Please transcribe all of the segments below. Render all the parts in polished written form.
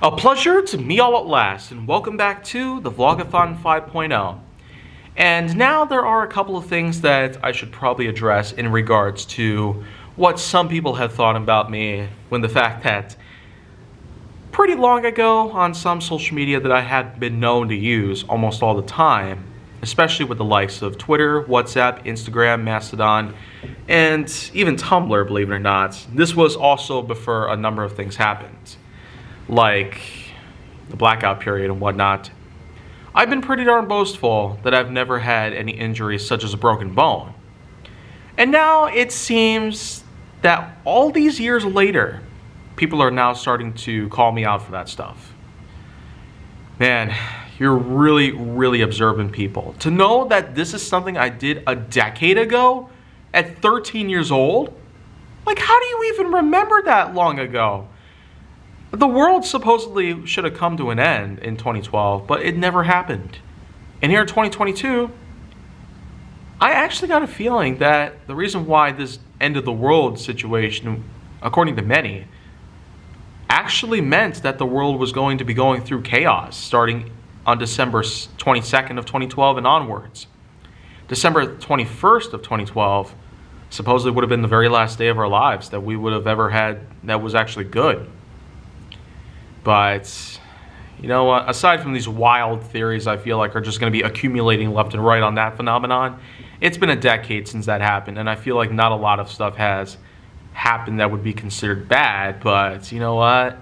A pleasure to meet all at last, and welcome back to the Vlog-A-Thon 5.0. And now there are a couple of things that I should probably address in regards to what some people have thought about me, when the fact that pretty long ago on some social media that I had been known to use almost all the time, especially with the likes of Twitter, WhatsApp, Instagram, Mastodon, and even Tumblr, believe it or not. This was also before a number of things happened, like the blackout period and whatnot. I've been pretty darn boastful that I've never had any injuries such as a broken bone. And now it seems that all these years later, people are now starting to call me out for that stuff. Man, you're really observant people. To know that this is something I did a decade ago at 13 years old? Like, how do you even remember that long ago? The world supposedly should have come to an end in 2012, but it never happened. And here in 2022, I actually got a feeling that the reason why this end of the world situation, according to many, actually meant that the world was going to be going through chaos starting on December 22nd of 2012 and onwards. December 21st of 2012 supposedly would have been the very last day of our lives that we would have ever had that was actually good. But, you know, aside from these wild theories I feel like are just going to be accumulating left and right on that phenomenon, it's been a decade since that happened, and I feel like not a lot of stuff has happened that would be considered bad, but you know what?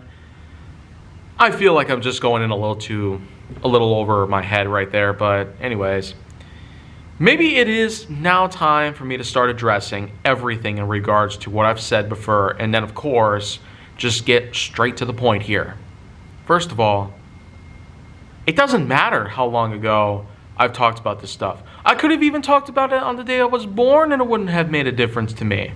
I feel like I'm just going in a little over my head right there, but anyways. Maybe it is now time for me to start addressing everything in regards to what I've said before, and then of course, just get straight to the point here. First of all, it doesn't matter how long ago I've talked about this stuff. I could have even talked about it on the day I was born and it wouldn't have made a difference to me.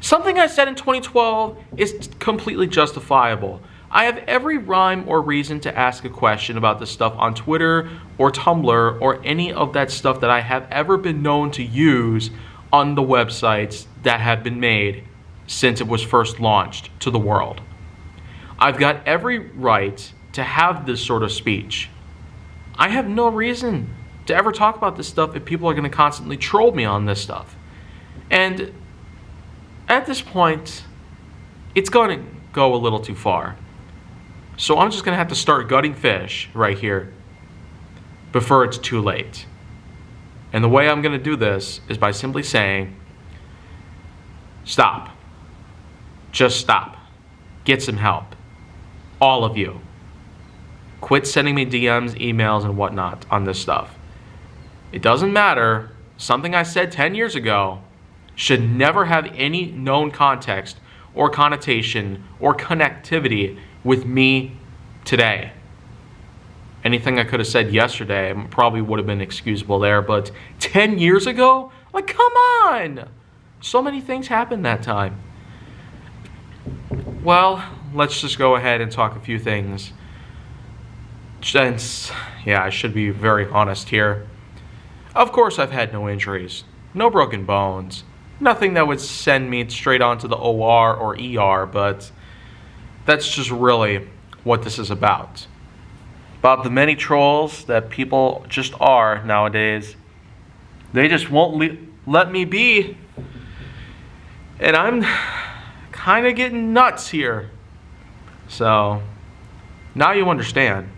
Something I said in 2012 is completely justifiable. I have every rhyme or reason to ask a question about this stuff on Twitter or Tumblr or any of that stuff that I have ever been known to use on the websites that have been made since it was first launched to the world. I've got every right to have this sort of speech. I have no reason to ever talk about this stuff if people are going to constantly troll me on this stuff. And at this point, it's going to go a little too far. So I'm just going to have to start gutting fish right here before it's too late. And the way I'm going to do this is by simply saying, stop. Just stop. Get some help. All of you. Quit sending me DMs, emails, and whatnot on this stuff. It doesn't matter. Something I said 10 years ago should never have any known context or connotation or connectivity with me today. Anything I could have said yesterday probably would have been excusable there, but 10 years ago? Like, come on! So many things happened that time. Well, let's just go ahead and talk a few things. Since, yeah, I should be very honest here. Of course I've had no injuries, no broken bones, nothing that would send me straight onto the OR or ER, but that's just really what this is about. About the many trolls that people just are nowadays. They just won't let me be. And I'm kind of getting nuts here. So, now you understand.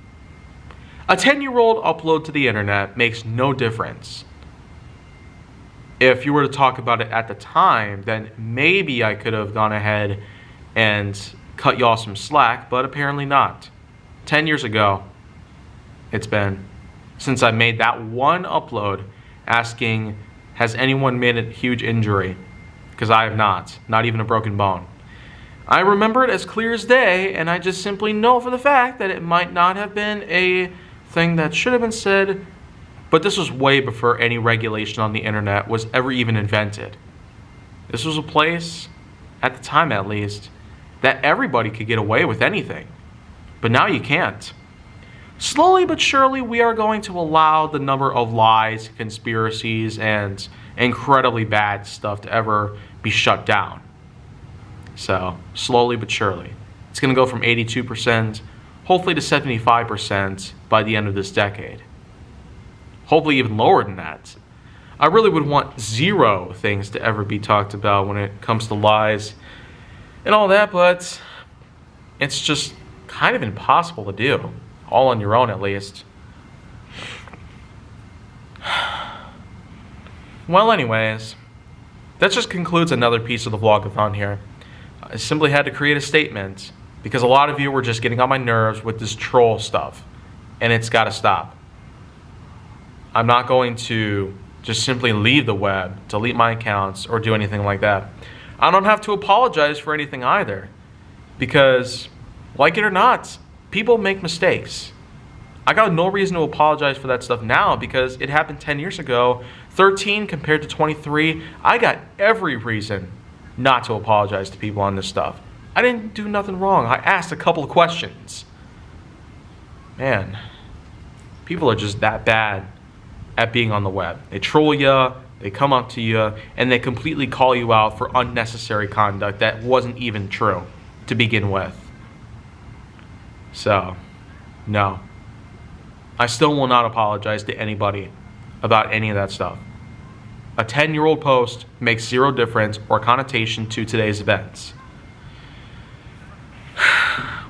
A 10-year-old upload to the internet makes no difference. If you were to talk about it at the time, then maybe I could have gone ahead and cut y'all some slack, but apparently not. 10 years ago, it's been, since I made that one upload asking, has anyone made a huge injury? Because I have not even a broken bone. I remember it as clear as day, and I just simply know for the fact that it might not have been a thing that should have been said, but this was way before any regulation on the internet was ever even invented. This was a place, at the time at least, that everybody could get away with anything. But now you can't. Slowly but surely, we are going to allow the number of lies, conspiracies, and incredibly bad stuff to ever be shut down. So, slowly but surely. It's going to go from 82% hopefully to 75% by the end of this decade. Hopefully even lower than that. I really would want 0 things to ever be talked about when it comes to lies and all that, but it's just kind of impossible to do, all on your own at least. Well, anyways, that just concludes another piece of the Vlog-A-Thon here. I simply had to create a statement because a lot of you were just getting on my nerves with this troll stuff, and it's got to stop. I'm not going to just simply leave the web, delete my accounts, or do anything like that. I don't have to apologize for anything either, because, like it or not, people make mistakes. I got no reason to apologize for that stuff now because it happened 10 years ago. 13 compared to 23, I got every reason not to apologize to people on this stuff. I didn't do nothing wrong. I asked a couple of questions. Man, people are just that bad at being on the web. They troll you, they come up to you, and they completely call you out for unnecessary conduct that wasn't even true to begin with. So, no. I still will not apologize to anybody about any of that stuff. A 10-year-old post makes 0 difference or connotation to today's events.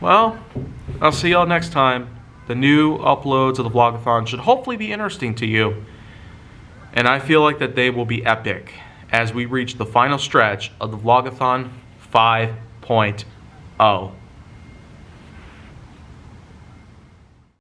Well, I'll see y'all next time. The new uploads of the Vlog-A-Thon should hopefully be interesting to you. And I feel like that they will be epic as we reach the final stretch of the Vlog-A-Thon 5.0.